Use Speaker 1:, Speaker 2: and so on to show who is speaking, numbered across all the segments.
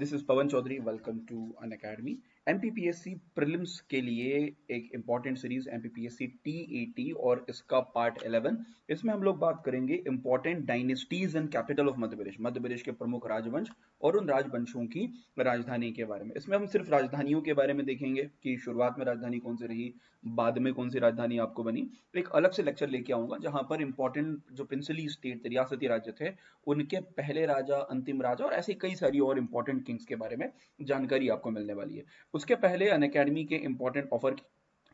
Speaker 1: This is Pavan Chaudhary. Welcome to Unacademy. MPPSC prelims के लिए एक इंपॉर्टेंट सीरीज एमपीपीएससी टी80 और इसका पार्ट 11। इसमें हम लोग बात करेंगे important dynasties and capital of Madhya Pradesh, Madhya Pradesh के प्रमुख राजवंश और उन राजवंशों की राजधानी के बारे में। इसमें हम सिर्फ राजधानियों के बारे में देखेंगे कि शुरुआत में राजधानी कौन सी रही, बाद में कौन सी राजधानी आपको बनी। एक अलग से लेक्चर लेके आऊंगा जहां पर इंपॉर्टेंट जो पिंसली स्टेट रियासती राज्य थे उनके पहले राजा, अंतिम राजा और ऐसी कई सारी और इंपॉर्टेंट किंग्स के बारे में जानकारी आपको मिलने वाली है। उसके पहले अनअकैडमी के इंपॉर्टेंट ऑफर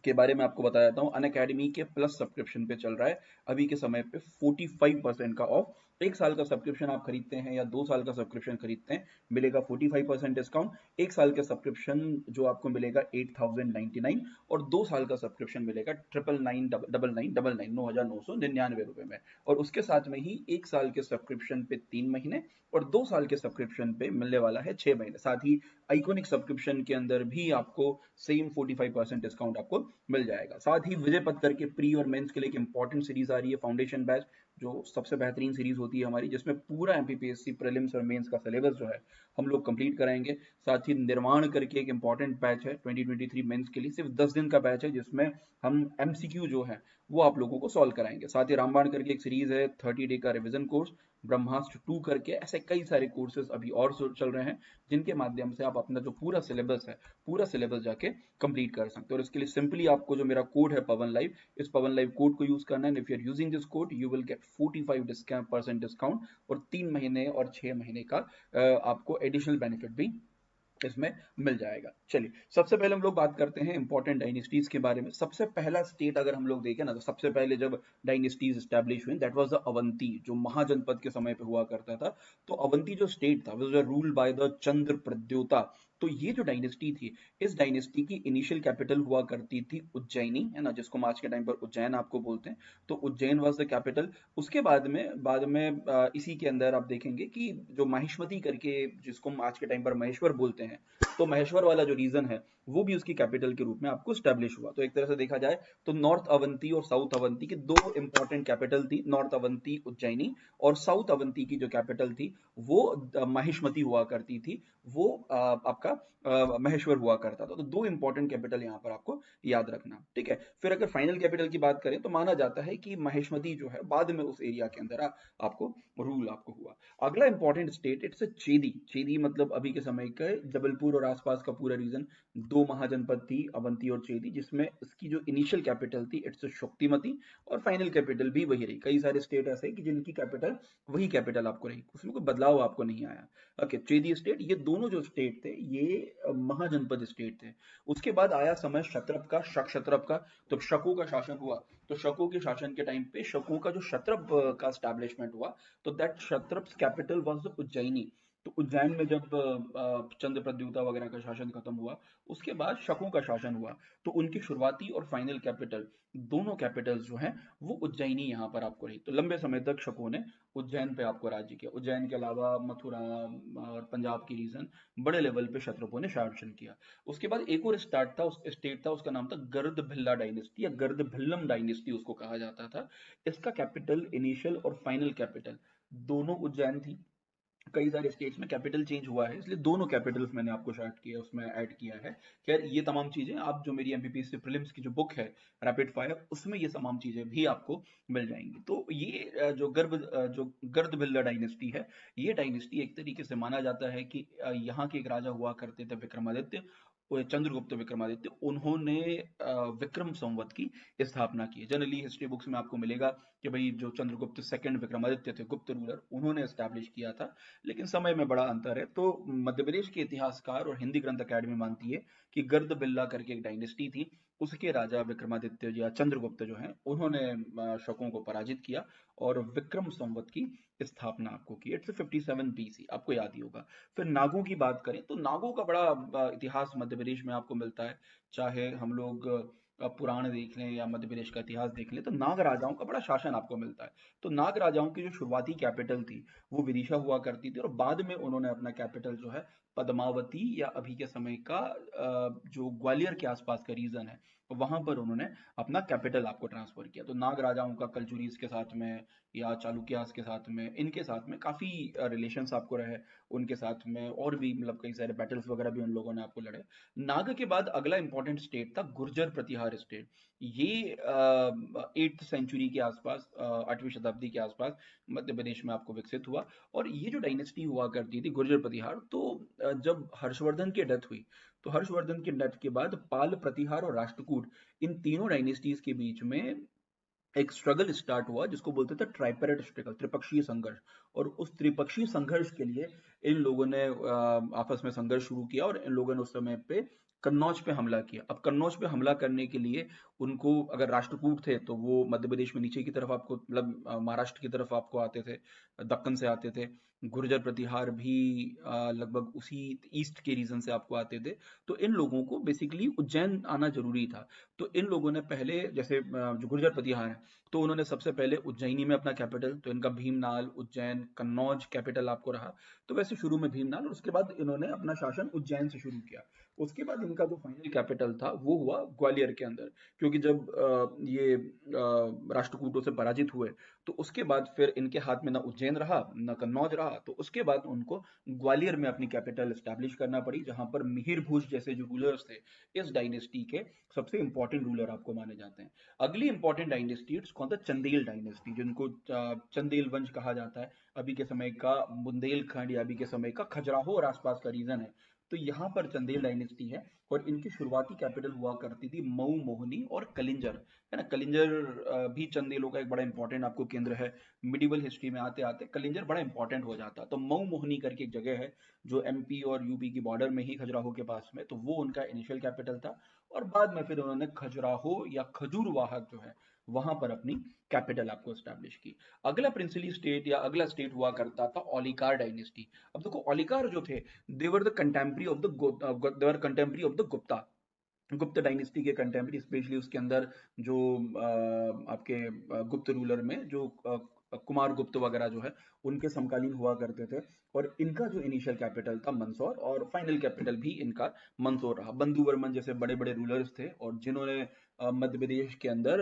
Speaker 1: के बारे में आपको बता देता हूँ। अनअकैडमी के प्लस सब्सक्रिप्शन पे चल रहा है अभी के समय पे 45% का ऑफ। एक साल का सब्सक्रिप्शन आप खरीदते हैं या 2 साल का सब्सक्रिप्शन खरीदते हैं, मिलेगा 45% डिस्काउंट। एक साल का सब्सक्रिप्शन जो आपको मिलेगा 8099 और 2 साल का सब्सक्रिप्शन मिलेगा 999 9,999 में। और उसके साथ में ही एक साल के सब्सक्रिप्शन पे 3 महीने और 2 साल के सब्सक्रिप्शन पे मिलने वाला है 6 महीने। साथ ही आइकॉनिक सब्सक्रिप्शन के अंदर भी आपको सेम 45% डिस्काउंट आपको मिल जाएगा। साथ ही विजय पत्थर के प्री और मेंस के लिए एक इंपॉर्टेंट सीरीज आ रही है, फाउंडेशन बैच, जो सबसे बेहतरीन सीरीज होती है हमारी, जिसमें पूरा एमपीपीएससी प्रीलिम्स और मेंस का सिलेबस जो है हम लोग कंप्लीट कराएंगे। साथ ही निर्माण करके एक इंपॉर्टेंट बैच है 2023 मेंस के लिए, सिर्फ 10 दिन का बैच है जिसमें हम एमसीक्यू जो है वो आप लोगों को सॉल्व कराएंगे। साथ ही रामबाण करके एक सीरीज है 30 डे का रिवीजन कोर्स, ब्रह्मास्त्र 2 करके, ऐसे कई सारे कोर्सेज अभी और चल रहे हैं जिनके माध्यम से आप अपना जो पूरा सिलेबस है, पूरा सिलेबस जाके कंप्लीट कर सकते हो। और इसके लिए सिंपली आपको जो मेरा कोड है पवन लाइव, इस पवन लाइव कोड को यूज करना है। If you are using this code you will get 45% discount और 3 महीने और 6 महीने का आपको एडिशनल बेनिफिट भी इसमें मिल जाएगा। चलिए सबसे पहले हम लोग बात करते हैं इंपॉर्टेंट डायनेस्टीज के बारे में। सबसे पहला स्टेट अगर हम लोग देखें ना, तो सबसे पहले जब डायनेस्टीज एस्टैब्लिश हुई दैट वाज द अवंती, जो महाजनपद के समय पे हुआ करता था। तो अवंती जो स्टेट था वाज रूल्ड बाय द चंद्र प्रद्योता। तो ये जो डायनेस्टी थी, इस डायनेस्टी की इनिशियल कैपिटल हुआ करती थी उज्जैनी, है ना, जिसको हम आज के टाइम पर उज्जैन आपको बोलते हैं। तो उज्जैन वाज द कैपिटल। उसके बाद में इसी के अंदर आप देखेंगे कि जो माहिष्मती करके, जिसको हम आज के टाइम पर महेश्वर बोलते हैं, तो महेश्वर वाला जो रीजन है वो भी उसकी कैपिटल के रूप में आपको स्टैब्लिश हुआ। तो एक तरह से देखा जाए तो नॉर्थ अवंती और साउथ अवंती की दो इंपॉर्टेंट कैपिटल थी। नॉर्थ अवंती उज्जैनी और साउथ अवंती की जो कैपिटल थी वो माहिष्मती हुआ करती थी, वो आपका महेश्वर हुआ करता था। तो दो इंपॉर्टेंट कैपिटल यहाँ पर आपको याद रखना, ठीक है। फिर अगर फाइनल कैपिटल की बात करें तो माना जाता है कि महेश्मती जो है बाद में उस एरिया के अंदर आपको रूल आपको हुआ। अगला इंपॉर्टेंट स्टेट इट्स चेदी। चेदी मतलब अभी के समय का जबलपुर और आसपास का पूरा रीजन। दो महाजनपद थी, अवंती और चेदी, जिसमें इसकी जो इनिशियल कैपिटल थी इट्स शक्तिमती और फाइनल कैपिटल भी वही रही। कई सारे स्टेट ऐसे कि जिनकी कैपिटल वही कैपिटल आपको रही, उसमें कोई बदलाव आपको नहीं आया। ओके, चेदी स्टेट, ये दोनों जो स्टेट थे ये महाजनपद स्टेट थे। उसके बाद आया समय क्षत्रप का, शक क्षत्रप का। तो शकों का शासन हुआ। तो शकों के शासन के टाइम पे शकों का जो क्षत्रप का स्टैब्लिशमेंट हुआ, तो that Kshatrapas capital was the Ujjaini. तो उज्जैन में जब चंद्र प्रद्युता वगैरह का शासन खत्म हुआ, उसके बाद शकों का शासन हुआ। तो उनकी शुरुआती और फाइनल कैपिटल, दोनों कैपिटल्स जो हैं वो उज्जैनी यहाँ पर आपको रही। तो लंबे समय तक शकों ने उज्जैन पे आपको राज्य किया। उज्जैन के अलावा मथुरा और पंजाब की रीजन बड़े लेवल पे क्षत्रपों ने शासन किया। उसके बाद एक और स्टेट था, उसका नाम था गर्द भिल्ला डायनेस्टी या गर्द भिल्लम डायनेस्टी उसको कहा जाता था। इसका कैपिटल इनिशियल और फाइनल कैपिटल दोनों उज्जैन थी। कई सारे स्टेट्स में कैपिटल चेंज हुआ है, इसलिए दोनों कैपिटल्स मैंने आपको शार्ट किया, उसमें ऐड किया है। खैर ये तमाम चीजें आप जो मेरी एमपीपीएससी प्रीलिम्स की जो बुक है रैपिड फायर, उसमें ये तमाम चीजें भी आपको मिल जाएंगी। तो ये जो गर्दभिल्ला डायनेस्टी है, ये डायनेस्टी एक तरीके से माना जाता है कि यहाँ के एक राजा हुआ करते थे विक्रमादित्य, वो चंद्रगुप्त विक्रमादित्य। उन्होंने विक्रम संवत की स्थापना की। जनरली हिस्ट्री बुक्स में आपको मिलेगा कि भाई जो चंद्रगुप्त सेकंड विक्रमादित्य थे, गुप्त रूलर, उन्होंने एस्टैब्लिश किया था। लेकिन समय में बड़ा अंतर है। तो मध्य प्रदेश के इतिहासकार और हिंदी ग्रंथ अकेडमी मानती है कि गर्द बिल्ला करके एक डायनेस्टी थी, उसके राजा विक्रमादित्य या चंद्रगुप्त जो हैं उन्होंने शकों को पराजित किया और विक्रम संवत की स्थापना आपको की। इट्स 57 बीसी, आपको याद ही होगा। फिर नागों की बात करें तो नागों का बड़ा इतिहास मध्य प्रदेश में आपको मिलता है। चाहे हम लोग पुराण देख लें या मध्य प्रदेश का इतिहास देख लें, तो नाग राजाओं का बड़ा शासन आपको मिलता है। तो नाग राजाओं की जो शुरुआती कैपिटल थी वो विदिशा हुआ करती थी और बाद में उन्होंने अपना कैपिटल जो है पद्मावती या अभी के समय का जो ग्वालियर के आसपास का रीजन है, वहां पर उन्होंने अपना कैपिटल आपको ट्रांसफर किया। तो नाग राजाओं का कलचुरीज के साथ में या चालुक्यास के साथ में, इनके साथ में काफी रिलेशंस आपको रहे, उनके साथ में और भी मतलब कई सारे बैटल्स वगैरह भी उन लोगों ने आपको लड़े। नाग के बाद अगला इंपॉर्टेंट स्टेट था गुर्जर प्रतिहार स्टेट। ये 8th सेंचुरी के आसपास, 8वीं शताब्दी के आसपास मध्य प्रदेश में आपको विकसित हुआ। और ये जो डायनेस्टी हुआ करती थी गुर्जर प्रतिहार, तो जब हर्षवर्धन की डेथ हुई, तो हर्षवर्धन की डेथ के बाद पाल प्रतिहार और राष्ट्रकूट, इन तीनों डायनेस्टीज के बीच में एक स्ट्रगल स्टार्ट हुआ जिसको बोलते थे ट्राइपेरेट स्ट्रगल, त्रिपक्षीय संघर्ष। और उस त्रिपक्षीय संघर्ष के लिए इन लोगों ने आपस में संघर्ष शुरू किया, और इन लोगों ने उस समय पे कन्नौज पे हमला किया। अब कन्नौज पे हमला करने के लिए उनको, अगर राष्ट्रकूट थे तो वो मध्य प्रदेश में नीचे की तरफ आपको, मतलब महाराष्ट्र की तरफ आपको आते थे, दक्कन से आते थे। गुर्जर प्रतिहार भी लगभग उसी ईस्ट के रीजन से आपको आते थे। तो इन लोगों को बेसिकली उज्जैन आना जरूरी था। तो इन लोगों ने पहले, जैसे जो गुर्जर प्रतिहार है, तो उन्होंने सबसे पहले उज्जैनी में अपना कैपिटल, तो इनका भीमनाल, उज्जैन, कन्नौज कैपिटल आपको रहा। तो वैसे शुरू में भीमनाल, और उसके बाद इन्होंने अपना शासन उज्जैन से शुरू किया। उसके बाद इनका जो फाइनल कैपिटल था वो हुआ ग्वालियर के अंदर, क्योंकि जब ये राष्ट्रकूटों से पराजित हुए, तो उसके बाद फिर इनके हाथ में ना उज्जैन रहा ना कन्नौज रहा। तो उसके बाद उनको ग्वालियर में अपनी कैपिटल एस्टैब्लिश करना पड़ी, जहां पर मिहिर भोज जैसे जो रूलर्स थे इस डायनेस्टी के, सबसे इंपॉर्टेंट रूलर आपको माने जाते हैं। अगली इंपॉर्टेंट डायनेस्टी कौन था? चंदेल डायनेस्टी, जिनको चंदेल वंश कहा जाता है। अभी के समय का बुंदेलखंड या अभी के समय का खजुराहो और आसपास का रीजन है, तो यहाँ पर चंदेल डायनेस्टी है। और इनकी शुरुआती कैपिटल हुआ करती थी मऊ, मोहनी और कलिंजर, है ना। कलिंजर भी चंदेलों का एक बड़ा इंपॉर्टेंट आपको केंद्र है। मिडिवल हिस्ट्री में आते आते कलिंजर बड़ा इंपॉर्टेंट हो जाता। तो मऊ मोहनी करके एक जगह है जो एमपी और यूपी की बॉर्डर में ही, खजुराहो के पास में, तो वो उनका इनिशियल कैपिटल था। और बाद में फिर उन्होंने खजुराहो या खजूरवाहक जो है, वहां पर अपनी कैपिटल आपको एस्टैब्लिश की। अगला प्रिंसली स्टेट या अगला स्टेट हुआ करता था ओलिकार डायनेस्टी। अब देखो, ओलिकार जो थे, they were the contemporary of they were contemporary of the Gupta, Gupta dynasty के कंटेम्प्री, स्पेशली उसके अंदर जो आपके गुप्त रूलर में जो कुमार गुप्त वगैरह जो है, उनके समकालीन हुआ करते थे। और इनका जो इनिशियल कैपिटल था मंदसौर, और फाइनल कैपिटल भी इनका मंदसौर रहा। बंधु वर्मन जैसे बड़े बड़े रूलर्स थे, और जिन्होंने मध्य प्रदेश के अंदर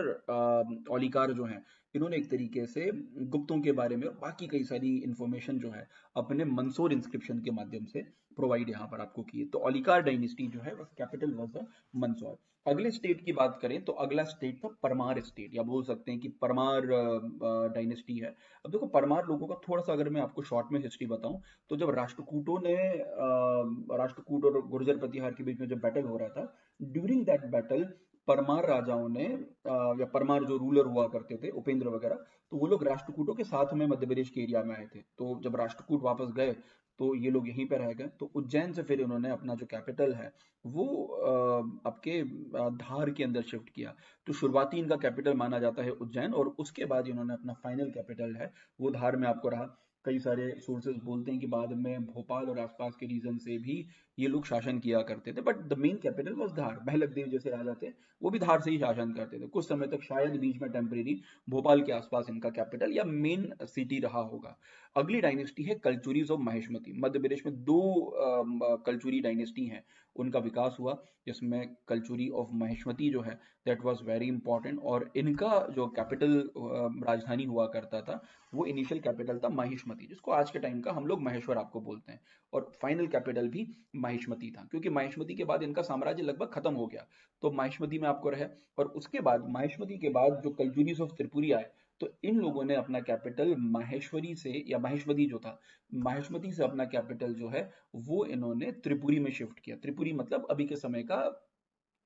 Speaker 1: औलिकार जो हैं, इन्होंने एक तरीके से गुप्तों के बारे में और बाकी कई सारी इंफॉर्मेशन जो है अपने मंदसौर इंस्क्रिप्शन के माध्यम से प्रोवाइड यहाँ पर आपको की है। तो औलिकार डायनेस्टी जो है, कैपिटल वाज मंदसौर। अगले स्टेट की बात करें तो अगला स्टेट था परमार स्टेट, या बोल सकते हैं कि परमार डायनेस्टी है। अब देखो, परमार लोगों का थोड़ा सा अगर मैं आपको शॉर्ट में हिस्ट्री बताऊं, तो जब राष्ट्रकूटों ने राष्ट्रकूट और गुर्जर प्रतिहार के बीच में जब बैटल हो रहा था, ड्यूरिंग दैट बैटल परमार राजाओं ने या परमार जो रूलर हुआ करते थे, उपेंद्र वगैरह, तो वो लोग राष्ट्रकूटों के साथ में मध्य प्रदेश के एरिया में आए थे। तो जब राष्ट्रकूट वापस गए, तो ये लोग यहीं पे रह गए। तो उज्जैन से फिर इन्होंने अपना जो कैपिटल है वो आपके धार के अंदर शिफ्ट किया। तो शुरुआती इनका कैपिटल माना जाता है उज्जैन, और उसके बाद इन्होंने अपना फाइनल कैपिटल है वो धार में आपको रहा। कई सारे सोर्सेज बोलते हैं कि बाद में भोपाल और आसपास के रीजन से भी ये लोग शासन किया करते थे, but the main capital was Dhar. Bahalak Dev जैसे राजा थे, वो भी धार से ही शासन करते थे कुछ समय तक, शायद बीच में टेम्परेरी भोपाल के आसपास इनका कैपिटल या मेन सिटी रहा होगा। अगली डायनेस्टी है कलचुरीज ऑफ महेश्मती। मध्य प्रदेश में दो कलचुरी डायनेस्टी हैं, उनका विकास हुआ, जिसमें कलचुरी ऑफ महेश्मती जो है, दैट वाज वेरी इंपॉर्टेंट। और इनका जो कैपिटल राजधानी हुआ करता था, वो इनिशियल कैपिटल था माहिष्मती, जिसको आज के टाइम का हम लोग महेश्वर आपको बोलते हैं। और फाइनल कैपिटल भी माहिष्मती था, क्योंकि माहिष्मती के बाद इनका साम्राज्य लगभग खत्म हो गया, तो माहिष्मती में आपको रहे। और उसके बाद माहिष्मती के बाद जो कलचुरीज ऑफ त्रिपुरी आए, तो इन लोगों ने अपना कैपिटल माहेश्वरी से, या माहेश्वरी जो था, माहेश्वती से अपना कैपिटल जो है वो इन्होंने त्रिपुरी में शिफ्ट किया। त्रिपुरी मतलब अभी के समय का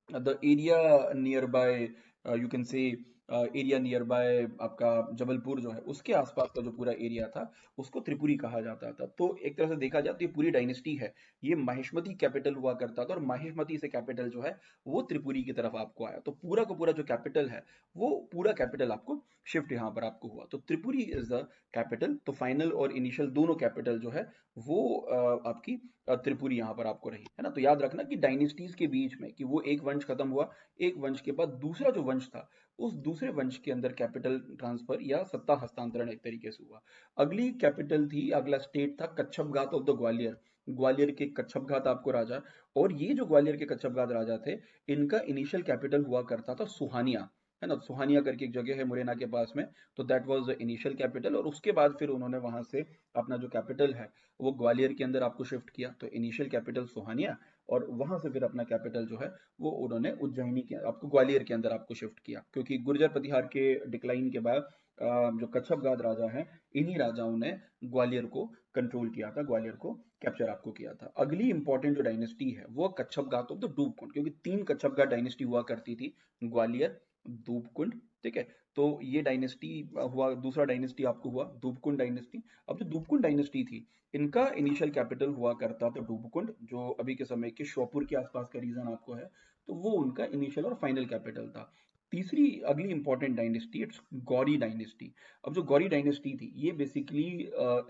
Speaker 1: the area near by, you can say area near by आपका जबलपुर जो है, उसके आसपास का जो पूरा एरिया था, उसको त्रिपुरी कहा जाता था। तो एक तरह से देखा जाए तो ये पूरी डायनेस्टी है, ये माहिष्मती कैपिटल हुआ करता था, और माहिष्मती से कैपिटल जो है वो त्रिपुरी की तरफ आपको आया। तो पूरा का पूरा जो कैपिटल है, वो पूरा कैपिटल आपको शिफ्ट यहाँ पर आपको हुआ। तो त्रिपुरी इज द कैपिटल। तो फाइनल और इनिशियल दोनों कैपिटल जो है वो आपकी त्रिपुरी यहाँ पर आपको रही, है ना। तो याद रखना कि डायनेस्टीज के बीच में, कि वो एक वंश खत्म हुआ, एक वंश के बाद दूसरा जो वंश था, उस दूसरे वंश के अंदर कैपिटल ट्रांसफर या सत्ता हस्तांतरण एक तरीके से हुआ। अगली कैपिटल थी, अगला स्टेट था कच्छप घाट ऑफ द ग्वालियर। ग्वालियर के कच्छपघात आपको राजा, और ये जो ग्वालियर के कच्छपघात राजा थे, इनका इनिशियल कैपिटल हुआ करता था सुहानिया, है ना। सुहानिया करके एक जगह है मुरैना के पास में, तो that was the initial capital, और उसके बाद फिर उन्होंने वहां से अपना जो कैपिटल है वो ग्वालियर के अंदर आपको शिफ्ट किया, तो इनिशियल कैपिटल सुहानिया, और वहां से फिर अपना कैपिटल जो है वो उन्होंने उज्जैनी के आपको ग्वालियर के अंदर आपको शिफ्ट किया, क्योंकि गुर्जर प्रतिहार के डिक्लाइन के बाद जो कच्छपगढ़ राजा हैं, इन्हीं राजाओं ने ग्वालियर को कंट्रोल किया था, ग्वालियर को कैप्चर आपको किया था। अगली इंपॉर्टेंट जो डायनेस्टी है वो कच्छपगढ़ ऑफ द डूबकुंड, क्योंकि 3 कच्छपगढ़ डायनेस्टी हुआ करती थी, ग्वालियर, दूबकुंड, ठीक है। तो ये डायनेस्टी हुआ, दूसरा डायनेस्टी आपको हुआ दूबकुंड डायनेस्टी। अब जो दूबकुंड डायनेस्टी थी, इनका इनिशियल कैपिटल हुआ करता था दूबकुंड, जो अभी के समय के श्योपुर के आसपास का रीजन आपको है, तो वो उनका इनिशियल और फाइनल कैपिटल था। तीसरी अगली important dynasty, it's Gauri dynasty. अब जो गौरी डायनेस्टी थी, ये बेसिकली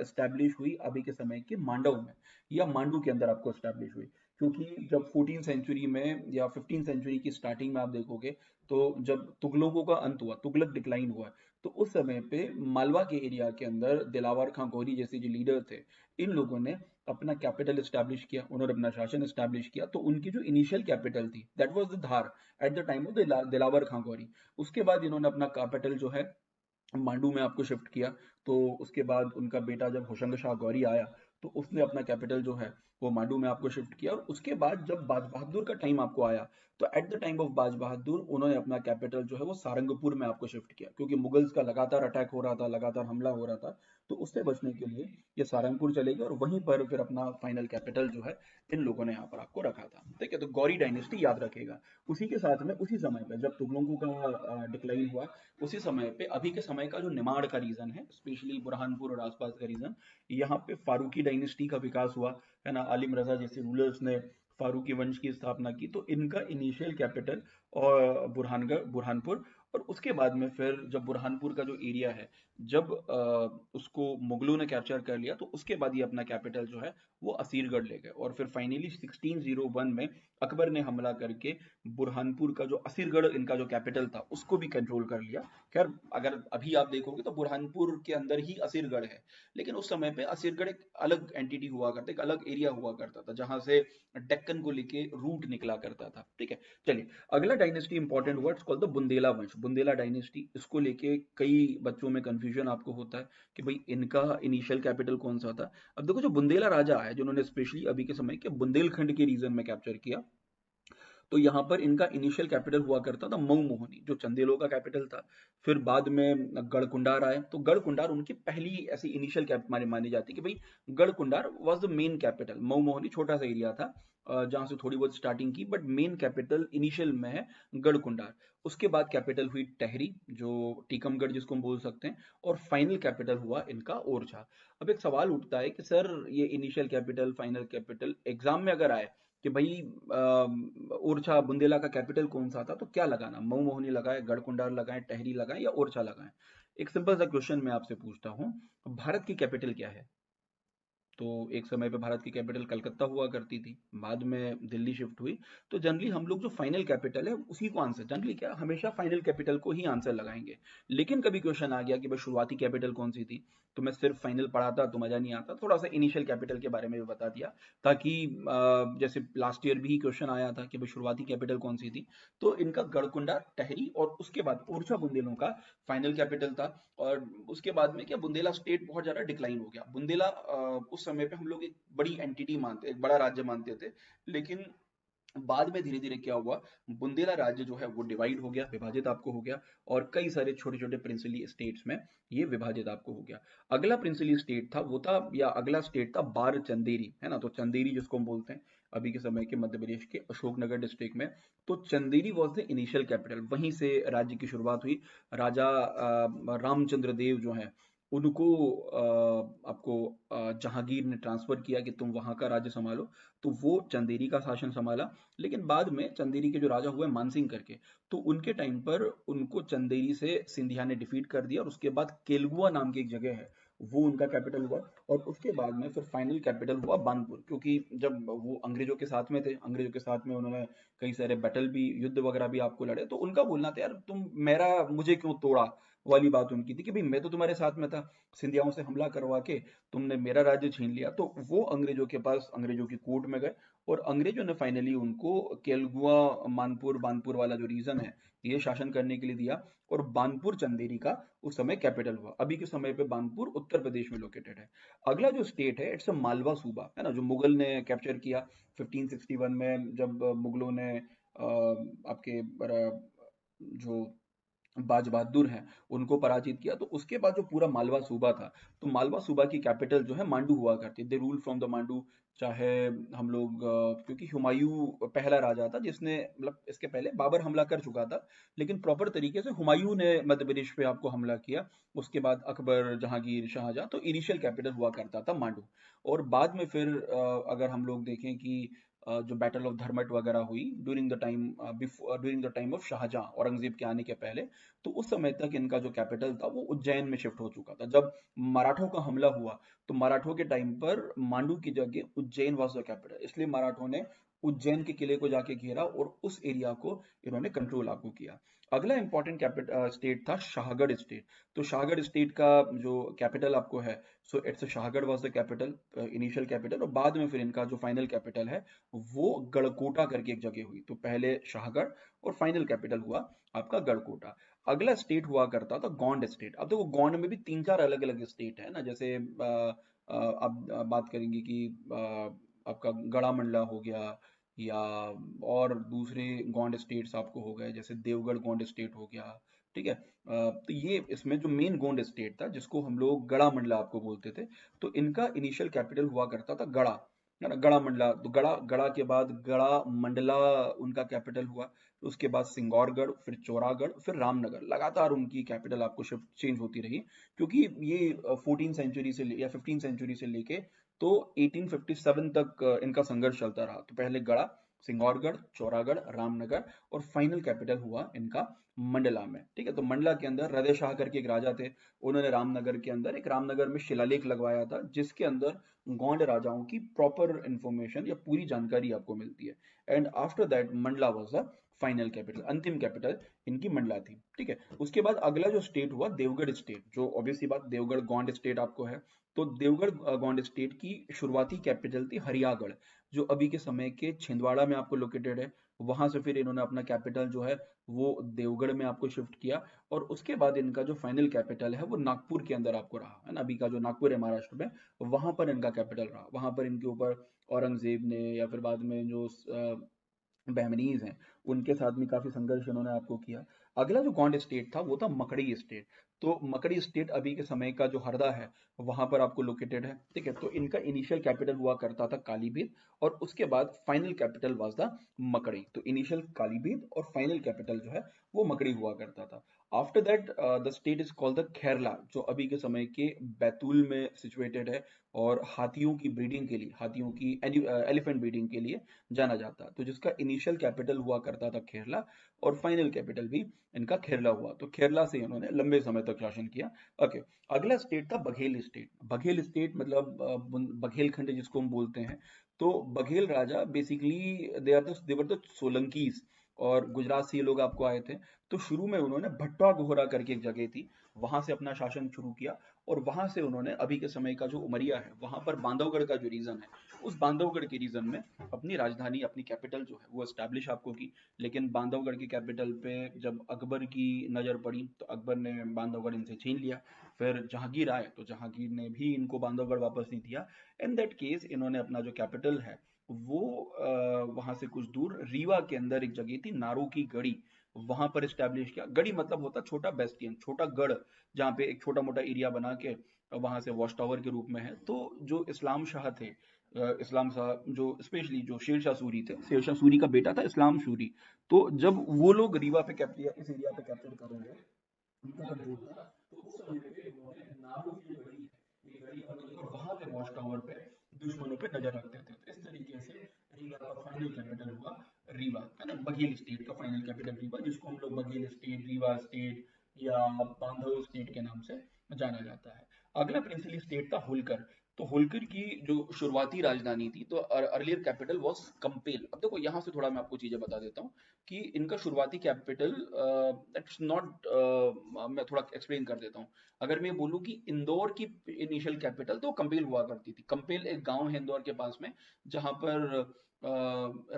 Speaker 1: एस्टैब्लिश हुई अभी के समय के मांडव में, या मांडू के अंदर आपको एस्टैब्लिश हुई, क्योंकि जब 14 सेंचुरी में या 15 सेंचुरी की स्टार्टिंग में आप देखोगे, तो जब तुगलकों का अंत हुआ, तुगलक डिक्लाइन हुआ, तो उस समय पे मालवा के एरिया के अंदर दिलावर खां गौरी जैसे जो लीडर थे, इन लोगों ने अपना कैपिटल एस्टैब्लिश किया, उन्होंने अपना शासन एस्टैब्लिश किया, तो उनकी जो इनिशियल कैपिटल थी that was the Dhar at the time of Dilawar Khan Ghori. उसके बाद इन्होंने अपना कैपिटल जो है मांडू में आपको शिफ्ट किया, तो उसके बाद उनका बेटा जब होशंग शाह गौरी आया, तो उसने अपना कैपिटल जो है वो मांडू में आपको शिफ्ट किया, और उसके बाद जब बाज बहादुर का टाइम आपको आया, तो एट द टाइम ऑफ बाज बहादुर उन्होंने अपना कैपिटल जो है वो सारंगपुर में आपको शिफ्ट किया, क्योंकि मुगल्स का लगातार अटैक हो रहा था, लगातार हमला हो रहा था, तो उससे बचने के लिए ये सारंगपुर चले गए, और वहीं पर फिर अपना फाइनल कैपिटल जो है इन लोगों ने यहाँ पर आपको रखा था, ठीक है। तो गौरी डायनेस्टी याद रखेगा। उसी के साथ में उसी समय पे जब तुगलकों का डिक्लाइन हुआ, उसी समय पे अभी के समय का जो निमाड़ का रीजन है, स्पेशली बुरहानपुर और आसपास का रीजन, यहाँ पे फारूकी डायनेस्टी का विकास हुआ, है ना। आलिम रजा जैसे रूलर्स ने फारूकी वंश की स्थापना की, तो इनका इनिशियल कैपिटल और बुरहानगढ़, बुरहानपुर, और उसके बाद में फिर जब बुरहानपुर का जो एरिया है, जब उसको मुगलों ने कैप्चर कर लिया, तो उसके बाद ये अपना कैपिटल जो है वो असीरगढ़ ले गए, और फिर फाइनली 1601 में अकबर ने हमला करके बुरहानपुर का जो असीरगढ़ इनका जो कैपिटल था उसको भी कंट्रोल कर लिया। खैर, अगर अभी आप देखोगे तो बुरहानपुर के अंदर ही असीरगढ़ है, लेकिन उस समय पे असीरगढ़ एक अलग एंटिटी हुआ करता, एक अलग एरिया हुआ करता था, जहां से डेक्कन को लेके रूट निकला करता था, ठीक है। चलिए, अगला डायनेस्टी इंपॉर्टेंट हुआ, इट्स कॉल्ड द बुंदेला वंश, बुंदेला डायनेस्टी। इसको लेके कई बच्चों में कंफ्यूजन आपको होता है कि भाई इनका इनिशियल कैपिटल कौन सा था। अब देखो, जो बुंदेला राजा है, जिन्होंने स्पेशली अभी के समय के बुंदेलखंड के रीजन में कैप्चर किया, तो यहाँ पर इनका इनिशियल कैपिटल हुआ करता था मऊ मोहनी, जो चंदेलों का कैपिटल था। फिर बाद में गढ़कुंडार आए, तो गढ़कुंडार उनकी पहली ऐसी इनिशियल कैप मानी जाती है कि भाई Garhkundar was the main capital. Mau Mohani छोटा सा एरिया था, जहां से थोड़ी बहुत स्टार्टिंग की, बट मेन कैपिटल इनिशियल में है गढ़कुंडार। उसके बाद कैपिटल हुई टहरी, जो टीकमगढ़ जिसको हम बोल सकते हैं, और फाइनल कैपिटल हुआ इनका ओरछा। अब एक सवाल उठता है कि सर, ये initial capital, final capital exam में अगर आए कि भाई ओरछा बुंदेला का कैपिटल कौन सा था, तो क्या लगाना, मऊ मोहनी लगाए, गढ़कुंडार लगाए, टहरी लगाए, या ओरछा लगाए। एक सिंपल सा क्वेश्चन मैं आपसे पूछता हूँ, भारत की कैपिटल क्या है? तो एक समय पे भारत की कैपिटल कलकत्ता हुआ करती थी, बाद में दिल्ली शिफ्ट हुई। तो जनरली हम लोग जो फाइनल कैपिटल है उसी को आंसर, जनरली क्या, हमेशा फाइनल कैपिटल को ही आंसर लगाएंगे। लेकिन कभी क्वेश्चन आ गया कि भाई शुरुआती कैपिटल कौन सी थी, तो मैं सिर्फ फाइनल पढ़ाता तो मजा नहीं आता, थोड़ा सा इनिशियल कैपिटल के बारे में भी बता दिया, ताकि जैसे लास्ट ईयर भी क्वेश्चन आया था कि भाई शुरुआती कैपिटल कौन सी थी, तो इनका गढ़कुंडा, टहरी, और उसके बाद ओरछा बुंदेलों का फाइनल कैपिटल था। और उसके बाद में क्या, बुंदेला स्टेट बहुत ज्यादा डिक्लाइन हो गया। बुंदेला उस समय पे हम लोग एक बड़ी एंटिटी मानते, एक बड़ा राज्य मानते थे, लेकिन बाद में धीरे धीरे क्या हुआ, बुंदेला राज्य जो है वो डिवाइड हो गया, विभाजित आपको हो गया, और कई सारे छोटे छोटे प्रिंसली स्टेट्स में ये विभाजित आपको हो गया। अगला प्रिंसली स्टेट था वो था, या अगला स्टेट था बार चंदेरी, है ना। तो चंदेरी जिसको हम बोलते हैं अभी के समय के मध्य प्रदेश के अशोकनगर डिस्ट्रिक्ट में, तो Chanderi was the initial capital, वहीं से राज्य की शुरुआत हुई। राजा रामचंद्र देव जो है, उनको आपको जहांगीर ने ट्रांसफर किया कि तुम वहां का राज्य संभालो, तो वो चंदेरी का शासन संभाला। लेकिन बाद में चंदेरी के जो राजा हुए मानसिंह करके, तो उनके टाइम पर उनको चंदेरी से सिंधिया ने डिफीट कर दिया, और उसके बाद केलगुआ नाम की एक जगह है, वो उनका कैपिटल हुआ। और उसके बाद में फिर फाइनल कैपिटल हुआ बानपुर, क्योंकि जब वो अंग्रेजों के साथ में थे, अंग्रेजों के साथ में उन्होंने कई सारे बैटल भी, युद्ध वगैरह भी आपको लड़े, तो उनका बोलना था यार तुम मेरा, मुझे क्यों तोड़ा, वाली बात उनकी थी कि भाई मैं तो तुम्हारे साथ में था, सिंधियाओं से हमला करवा के तुमने मेरा राज्य छीन लिया। तो वो अंग्रेजों के पास, अंग्रेजों की कोर्ट में गए और अंग्रेजों ने फाइनली उनको केलगुआ मानपुर बानपुर वाला जो रीजन है ये शासन करने के लिए दिया। और बानपुर चंदेरी का उस समय कैपिटल हुआ। अभी के समय पे बानपुर उत्तर प्रदेश में लोकेटेड है। अगला जो स्टेट है इट्स अ मालवा सूबा, है ना, जो मुगल ने कैप्चर किया 1561 में, जब मुगलों ने आपके जो बाज बहादुर हैं उनको पराजित किया। तो उसके बाद जो पूरा मालवा सूबा था, तो मालवा सूबा की कैपिटल जो है मांडू हुआ करती, दे रूल फ्रॉम द मांडू। चाहे हम लोग क्योंकि हुमायूं पहला राजा था जिसने, मतलब इसके पहले बाबर हमला कर चुका था, लेकिन प्रॉपर तरीके से हुमायूं ने मध्य प्रदेश पे आपको हमला किया। उसके बाद अकबर, जहांगीर, शाहजहां, तो इनिशियल कैपिटल हुआ करता था मांडू। और बाद में फिर अगर हम लोग देखें कि जो बैटल ऑफ धर्मट वगैरह हुई during the time of Shahjahan, Aurangzeb के आने के पहले, तो उस समय तक इनका जो कैपिटल था वो उज्जैन में शिफ्ट हो चुका था। जब मराठों का हमला हुआ तो मराठों के टाइम पर मांडू की जगह उज्जैन वाज द कैपिटल, इसलिए मराठों ने उज्जैन के किले को जाके घेरा और उस एरिया को इन्होंने कंट्रोल आपको किया। अगला इंपॉर्टेंट कैपिटल स्टेट था शाहगढ़ स्टेट। तो शाहगढ़ स्टेट का जो कैपिटल आपको है, so it's Shahgarh was the capital, initial capital. और बाद में फिर इनका जो फाइनल कैपिटल है वो गढ़कोटा करके एक जगह हुई। तो पहले शाहगढ़ और फाइनल कैपिटल हुआ आपका गढ़कोटा। अगला स्टेट हुआ करता था गोंड स्टेट। अब देखो गोंड में भी तीन चार अलग अलग स्टेट है ना, जैसे अब बात करेंगे कि आपका गड़ा मंडला हो गया, या और दूसरे गोंड स्टेट्स आपको हो गए, जैसे देवगढ़ गोंड स्टेट हो गया। ठीक है, तो ये इसमें जो मेन गोंड स्टेट था जिसको हम लोग गड़ा मंडला आपको बोलते थे, तो इनका इनिशियल कैपिटल हुआ करता था गड़ा, है ना, गड़ा मंडला। तो गड़ा गड़ा के बाद गड़ा मंडला उनका कैपिटल हुआ। उसके बाद सिंगौरगढ़, फिर चौरागढ़, फिर रामनगर। लगातार उनकी कैपिटल आपको शिफ्ट चेंज होती रही, क्योंकि ये 14 सेंचुरी से या 15 सेंचुरी से लेके तो 1857 तक इनका संघर्ष चलता रहा। तो पहले गढ़ा, सिंगौरगढ़, चौरागढ़, रामनगर, और फाइनल कैपिटल हुआ इनका मंडला में। ठीक है, तो मंडला के अंदर हृदय शाह करके एक राजा थे, उन्होंने रामनगर के अंदर एक रामनगर में शिलालेख लगवाया था जिसके अंदर गौंड राजाओं की प्रॉपर इंफॉर्मेशन या पूरी जानकारी आपको मिलती है। And after that Mandla was the final capital, अंतिम कैपिटल इनकी मंडला थी। ठीक है, उसके बाद अगला जो स्टेट हुआ देवगढ़ स्टेट, जो ऑब्वियसली बात देवगढ़ गोंड स्टेट आपको है। तो देवगढ़ गोंड स्टेट की शुरुआती कैपिटल थी हरियागढ़, जो अभी के समय के छिंदवाड़ा में आपको लोकेटेड है। वहां से फिर इन्होंने अपना कैपिटल जो है वो देवगढ़ में आपको शिफ्ट किया। और उसके बाद इनका जो फाइनल कैपिटल है वो नागपुर के अंदर आपको रहा, है ना, अभी का जो नागपुर है महाराष्ट्र में, वहां पर इनका कैपिटल रहा। वहां पर इनके ऊपर औरंगजेब ने या फिर बाद में जो बहमनीज हैं उनके साथ भी काफी संघर्ष इन्होंने आपको किया। अगला जो गोंड स्टेट था वो था मकड़ी स्टेट। तो मकड़ी स्टेट अभी के समय का जो हरदा है वहां पर आपको लोकेटेड है। ठीक है, तो इनका इनिशियल कैपिटल हुआ करता था कालीबीर, और उसके बाद फाइनल कैपिटल वाज द मकड़ी। तो इनिशियल कालीबीर और फाइनल कैपिटल जो है वो मकड़ी हुआ करता था। After that the state is called the Kherla, जो अभी के समय के बैतूल में सिचुएटेड है, और हाथियों की ब्रीडिंग के लिए, हाथियों की एलिफेंट ब्रीडिंग के लिए जाना जाता है। तो जिसका इनिशियल कैपिटल हुआ करता था खेरला, और फाइनल कैपिटल भी इनका खेरला हुआ। तो खेरला से इन्होंने लंबे समय तक शासन किया। ओके, अगला स्टेट था बघेल स्टेट। बघेल स्टेट मतलब बघेलखंड जिसको हम बोलते हैं। तो बघेल राजा basically they were the Solanki's, और गुजरात से ये लोग आपको आए थे। तो शुरू में उन्होंने भट्टा गोहरा करके एक जगह थी, वहां से अपना शासन शुरू किया। और वहां से उन्होंने अभी के समय का जो उमरिया है वहां पर बांधवगढ़ का जो रीजन है, उस बांधवगढ़ के रीजन में अपनी राजधानी, अपनी कैपिटल जो है वो एस्टैब्लिश आपको की। लेकिन बांधवगढ़ की कैपिटल पे जब अकबर की नजर पड़ी तो अकबर ने बांधवगढ़ इनसे छीन लिया। फिर जहांगीर आए तो जहांगीर ने भी इनको बांधवगढ़ वापस नहीं दिया। इन दैट केस इन्होंने अपना जो कैपिटल है वो वहां से कुछ दूर रीवा के अंदर एक जगह थी नारू की गढ़ी, वहां पर स्टैब्लिश किया। गढ़ी मतलब होता छोटा बेस्टियन, छोटा गढ़, जहाँ पे एक छोटा मोटा एरिया बना के वहां से वॉच टावर के रूप में है। तो जो इस्लाम शाह थे, इस्लाम शाह जो स्पेशली जो शेर शाह सूरी थे, शेर शाह सूरी का बेटा था इस्लाम सूरी। तो जब वो लोग रीवा पे कैप्चर, इस एरिया पे कैप्चर करेंगे, उनका कंट्रोल था, तो उस समय पे इन्होंने नारू की जो गढ़ी है, ये गढ़ी बंद कर वहां पे वॉच टावर पे दुश्मनों पे नजर रखते थे। तो इस तरीके से रीवा का फाइनल कैपिटल हुआ रीवा, है ना, बघेल स्टेट का फाइनल कैपिटल रीवा, जिसको हम लोग बघेल स्टेट, रीवा स्टेट या बांधव स्टेट के नाम से जाना जाता है। अगला प्रिंसिपली स्टेट था होलकर। तो होलकर की जो शुरुआती राजधानी थी, तो अर्लियर कैपिटल वाज कंपेल। अब देखो यहाँ से थोड़ा मैं आपको चीजें बता देता हूँ कि इनका शुरुआती कैपिटल, दैट्स नॉट, मैं थोड़ा एक्सप्लेन कर देता हूँ। अगर मैं बोलूँ कि इंदौर की इनिशियल कैपिटल तो कंपेल हुआ करती थी। कंपेल एक गांव है इंदौर के पास में, जहाँ पर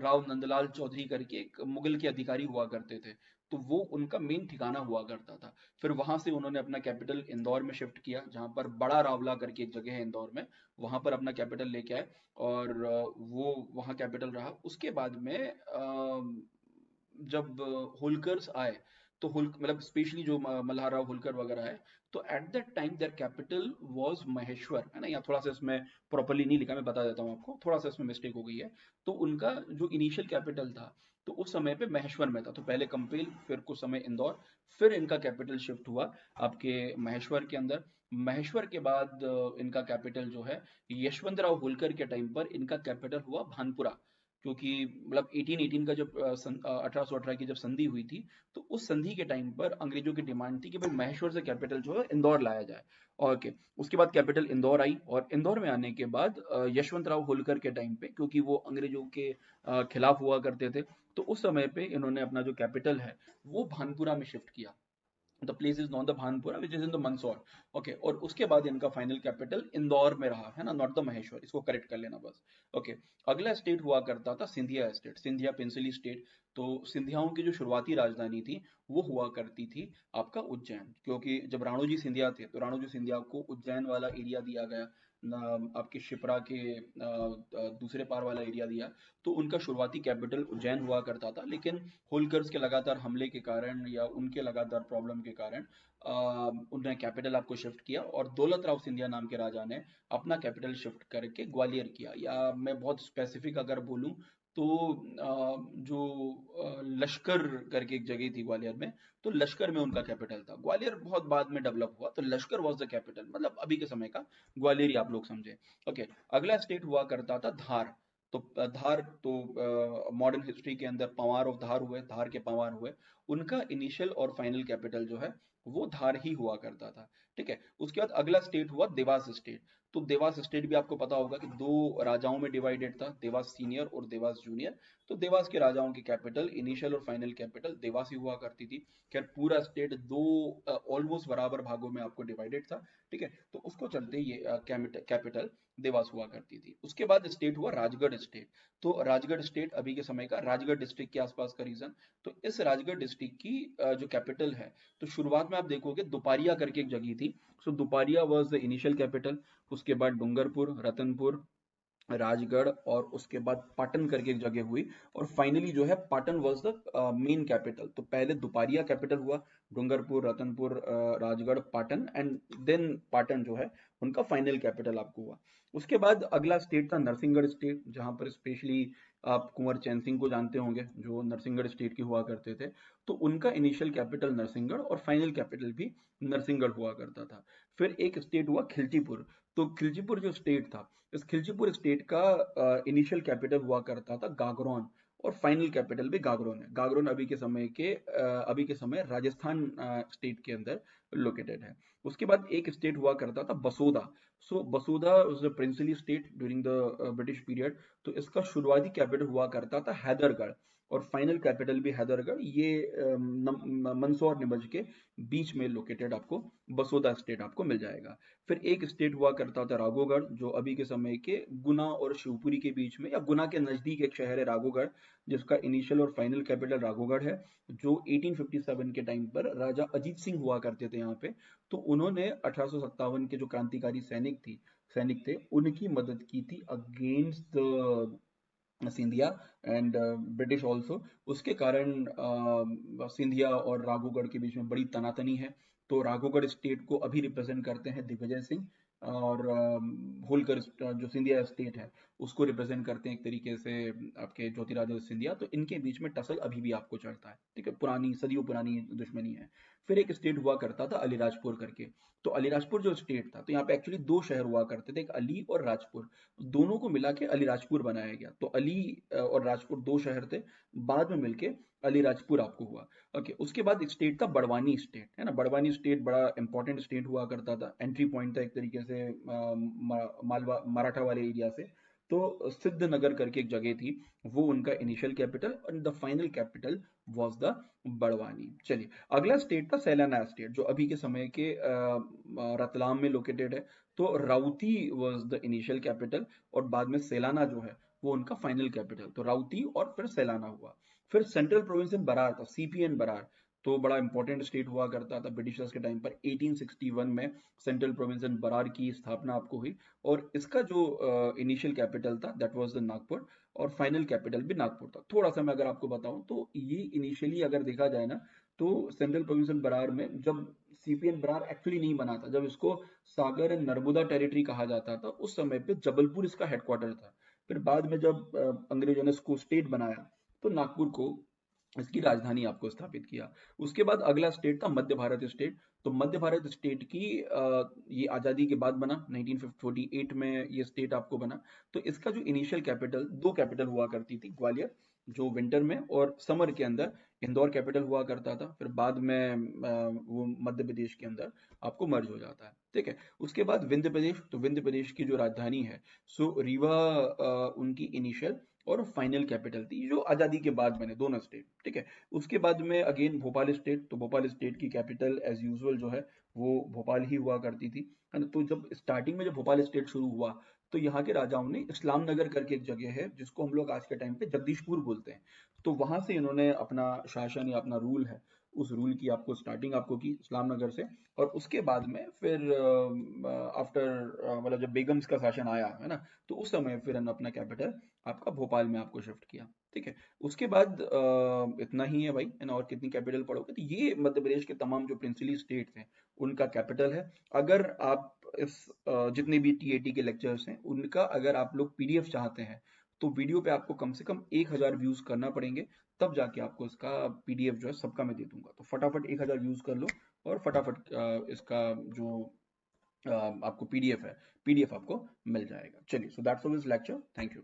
Speaker 1: राव नंदलाल चौधरी करके एक मुगल के अधिकारी हुआ करते थे, तो वो उनका मेन ठिकाना हुआ करता था। फिर वहां से उन्होंने अपना कैपिटल इंदौर में शिफ्ट किया, जहां पर बड़ा रावला करके एक जगह है इंदौर में, वहां पर अपना कैपिटल लेके आए, और वो वहां कैपिटल रहा। उसके बाद में जब होलकर्स आए, तो होल मतलब स्पेशली जो मल्हार राव होलकर वगैरह है, तो at that time their capital was Maheshwar, है ना। यहाँ थोड़ा सा इसमें प्रॉपरली नहीं लिखा, मैं बता देता हूँ आपको, थोड़ा सा इसमें मिस्टेक हो गई है। तो उनका जो इनिशियल कैपिटल था, तो उस समय पे महेश्वर में था। तो पहले कंपेल, फिर कुछ समय इंदौर, फिर इनका कैपिटल शिफ्ट हुआ आपके महेश्वर के अंदर। महेश्वर के बाद इनका कैपिटल जो है, यशवंतराव होलकर के टाइम पर इनका कैपिटल हुआ भानपुरा। क्योंकि मतलब 1818 का जब 1818 की जब संधि हुई थी, तो उस संधि के टाइम पर अंग्रेजों की डिमांड थी कि भाई महेश्वर से कैपिटल जो है इंदौर लाया जाए। ओके, उसके बाद कैपिटल इंदौर आई, और इंदौर में आने के बाद यशवंत राव होलकर के टाइम पे, क्योंकि वो अंग्रेजों के खिलाफ हुआ करते थे, तो उस समय पे इन्होंने अपना जो कैपिटल है वो भानपुरा में शिफ्ट किया। The place is not the Bhanpura which is in the Mandsaur. Okay, और उसके बाद इनका फाइनल कैपिटल इंदौर में रहा, है ना, नॉट द महेश्वर, इसको करेक्ट कर लेना बस। ओके, अगला स्टेट हुआ करता था सिंधिया स्टेट, सिंधिया पेंसिली स्टेट। तो सिंधियाओं की जो शुरुआती राजधानी थी वो हुआ करती थी आपका उज्जैन, क्योंकि जब राणो जी सिंधिया थे, तो राणो जी सिंधिया को उज्जैन वाला एरिया दिया गया, आपके शिप्रा के दूसरे पार वाला एरिया दिया। तो उनका शुरुआती कैपिटल उज्जैन हुआ करता था, लेकिन होलकर्स के लगातार हमले के कारण या उनके लगातार प्रॉब्लम के कारण उन्होंने कैपिटल आपको शिफ्ट किया, और दौलत राव सिंधिया नाम के राजा ने अपना कैपिटल शिफ्ट करके ग्वालियर किया। या मैं बहुत स्पेसिफिक अगर बोलूं, तो जो लश्कर करके एक जगह थी ग्वालियर में, तो लश्कर में उनका कैपिटल था। ग्वालियर बहुत बाद में डेवलप हुआ, तो लश्कर वॉज द कैपिटल, मतलब अभी के समय का ग्वालियर ही आप लोग समझे। ओके, अगला स्टेट हुआ करता था धार। तो धार तो मॉडर्न हिस्ट्री के अंदर पंवार ऑफ धार हुए, धार के पंवार हुए। उनका इनिशियल और फाइनल कैपिटल जो है वो धार ही हुआ करता था। ठीक है, उसके बाद अगला स्टेट हुआ देवास स्टेट। तो देवास स्टेट भी आपको पता होगा कि दो राजाओं में डिवाइडेड था, देवास सीनियर और देवास जूनियर। तो देवास के राजाओं की कैपिटल, इनिशियल और फाइनल कैपिटल देवास ही हुआ करती थी। खैर पूरा स्टेट दो ऑलमोस्ट बराबर भागों में आपको डिवाइडेड था। ठीक है, तो उसको चलते ये कैपिटल देवास हुआ करती थी। उसके बाद स्टेट हुआ राजगढ़ स्टेट। तो राजगढ़ स्टेट अभी के समय का राजगढ़ डिस्ट्रिक्ट के आसपास का रीजन। तो इस राजगढ़ डिस्ट्रिक्ट की जो कैपिटल है, तो शुरुआत में आप देखोगे दुपारिया करके एक जगह थी। सो दुपारिया वाज द इनिशियल कैपिटल। उसके बाद डूंगरपुर, रतनपुर, राजगढ़, और उसके बाद पाटन करके एक जगह हुई, और फाइनली जो है Patan was the main capital. तो पहले दुपारिया कैपिटल हुआ, डूंगरपुर, रतनपुर, राजगढ़, पाटन, एंड देन पाटन जो है उनका फाइनल कैपिटल आपको हुआ। उसके बाद अगला स्टेट था नरसिंहगढ़ स्टेट, जहां पर स्पेशली आप कुंवर चैन सिंह को जानते होंगे, जो नरसिंहगढ़ स्टेट के हुआ करते थे। तो उनका इनिशियल कैपिटल नरसिंहगढ़ और फाइनल कैपिटल भी नरसिंहगढ़ हुआ करता था। फिर एक स्टेट हुआ खिलचीपुर। तो खिलचीपुर जो स्टेट था, इस खिलचीपुर स्टेट का इनिशियल कैपिटल हुआ करता था गागरोन, और फाइनल कैपिटल भी गागरोन है। गागरोन अभी के समय राजस्थान स्टेट के अंदर लोकेटेड है। उसके बाद एक स्टेट हुआ करता था Basoda. So Basoda was a princely state during the British period. तो इसका शुरुआती कैपिटल हुआ करता था हैदरगढ़, और फाइनल कैपिटल भी हैदरगढ़। ये मंदसौर निमज के बीच में लोकेटेड आपको बसोदा स्टेट आपको मिल जाएगा। फिर एक स्टेट हुआ करता था राघोगढ़, जो अभी के समय के गुना और शिवपुरी के बीच में, या गुना के नजदीक एक शहर है राघोगढ़, जिसका इनिशियल और फाइनल कैपिटल राघोगढ़ है। जो 1857 के टाइम पर राजा अजीत सिंह हुआ करते थे यहाँ पे। तो उन्होंने 1857 के जो क्रांतिकारी सैनिक थे, उनकी मदद की थी against the Scindia and British also. उसके कारण सिंधिया और राघोगढ़ के बीच में बड़ी तनातनी है। तो राघोगढ़ स्टेट को अभी रिप्रेजेंट करते हैं दिग्विजय सिंह, और होलकर जो सिंधिया स्टेट है उसको रिप्रेजेंट करते हैं एक तरीके से आपके ज्योतिरादित्य सिंधिया। तो इनके बीच में टसल अभी भी आपको चलता है, ठीक है, पुरानी सदियों पुरानी दुश्मनी है। फिर एक स्टेट हुआ करता था अलीराजपुर करके। तो अलीराजपुर जो स्टेट था, तो यहाँ पे एक्चुअली दो शहर हुआ करते थे, एक अली और राजपुर। दोनों को मिला के अलीराजपुर बनाया गया। तो अली और राजपुर दो शहर थे, बाद में मिलके अलीराजपुर आपको हुआ। ओके, उसके बाद एक स्टेट था बड़वानी स्टेट, है ना। बड़वानी स्टेट बड़ा इंपॉर्टेंट स्टेट हुआ करता था, एंट्री पॉइंट था एक तरीके से मालवा मराठा वाले एरिया से। तो सिद्धनगर करके एक जगह थी, वो उनका इनिशियल कैपिटल, और the final capital was the Barwani. चलिए, अगला स्टेट था सैलाना स्टेट, जो अभी के समय के रतलाम में लोकेटेड है। तो राउती वाज द इनिशियल कैपिटल, और बाद में सैलाना जो है वो उनका फाइनल कैपिटल। तो राउती और फिर सैलाना हुआ। फिर सेंट्रल प्रोविंस इन बरार था, सीपीएन बरार। तो बड़ा इंपॉर्टेंट स्टेट हुआ करता था ब्रिटिशर्स के टाइम पर। 1861 में सेंट्रल प्रोविंस इन बरार की स्थापना आपको हुई, और इसका जो इनिशियल कैपिटल था दैट वाज द नागपुर, और फाइनल कैपिटल भी नागपुर था। थोड़ा सा मैं अगर आपको बताऊं, तो ये इनिशियली अगर देखा जाए ना, तो सेंट्रल प्रोविंस इन बरार में जब सीपीएन बरार एक्चुअली नहीं बना था, जब इसको सागर एंड नर्मदा टेरिटरी कहा जाता था, उस समय पे जबलपुर इसका हेडक्वार्टर था। फिर बाद में जब अंग्रेजों ने इसको स्टेट बनाया, तो नागपुर को इसकी राजधानी आपको स्थापित किया। उसके बाद अगला स्टेट था मध्य भारत स्टेट। तो मध्य भारत स्टेट की ये आज़ादी के बाद बना, 1948 में ये स्टेट आपको बना। तो इसका जो इनिशियल कैपिटल, दो कैपिटल हुआ करती थी, ग्वालियर जो विंटर में, और समर के अंदर इंदौर कैपिटल हुआ करता था। फिर बाद में वो मध्य प्रदेश के अंदर आपको मर्ज हो जाता है, ठीक है। उसके बाद विंध्य प्रदेश, तो विंध्य प्रदेश की जो राजधानी है, सो रीवा उनकी इनिशियल और फाइनल कैपिटल थी, जो आज़ादी के बाद बने दोनों स्टेट, ठीक है। उसके बाद में अगेन भोपाल स्टेट। तो भोपाल स्टेट की कैपिटल एज यूजुअल जो है वो भोपाल ही हुआ करती थी, है ना। तो जब स्टार्टिंग में जब भोपाल स्टेट शुरू हुआ, तो यहाँ के राजाओं ने इस्लाम नगर करके एक जगह है, जिसको हम लोग आज के टाइम पे जगदीशपुर बोलते हैं, तो वहां से इन्होंने अपना शासन या अपना रूल है, उस रूल की आपको स्टार्टिंग आपको की इस्लाम नगर से। और उसके बाद में फिर आफ्टर मतलब जब बेगम्स का शासन आया, है ना, तो उस समय फिर अपना कैपिटल आपका भोपाल में आपको शिफ्ट किया, ठीक है। उसके बाद इतना ही है भाई, है ना। और कितनी कैपिटल पढ़ोगे, तो ये मध्य प्रदेश के तमाम जो प्रिंसिपली स्टेट्स हैं उनका कैपिटल है। अगर आप इस जितने भी टीएटी के लेक्चर्स हैं उनका अगर आप लोग पीडीएफ चाहते हैं, तो वीडियो पे आपको कम से कम 1000 व्यूज करना पड़ेंगे, तब जाके आपको इसका पीडीएफ जो है सबका मैं दे दूंगा। तो फटाफट 1000 व्यूज कर लो, और फटाफट इसका जो आपको पीडीएफ है, पीडीएफ आपको मिल जाएगा। चलिए, so that's all this lecture, thank you.